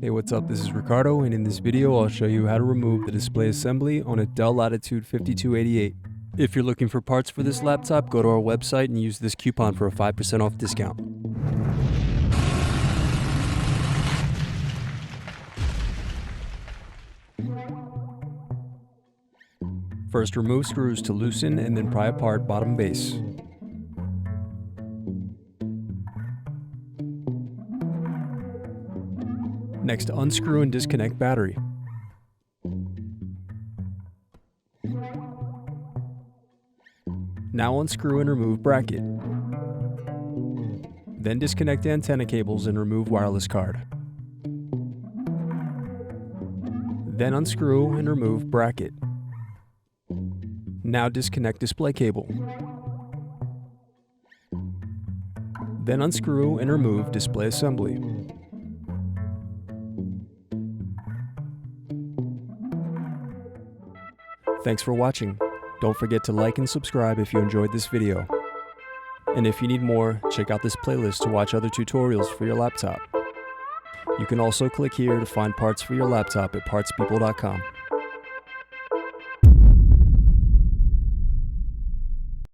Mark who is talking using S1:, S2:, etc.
S1: Hey, what's up? This is Ricardo, and in this video I'll show you how to remove the display assembly on a Dell Latitude 5288. If you're looking for parts for this laptop, go to our website and use this coupon for a 5% off discount. First, remove screws to loosen and then pry apart bottom base. Next, unscrew and disconnect battery. Now unscrew and remove bracket. Then disconnect antenna cables and remove wireless card. Then unscrew and remove bracket. Now disconnect display cable. Then unscrew and remove display assembly. Thanks for watching. Don't forget to like and subscribe if you enjoyed this video. And if you need more, check out this playlist to watch other tutorials for your laptop. You can also click here to find parts for your laptop at partspeople.com.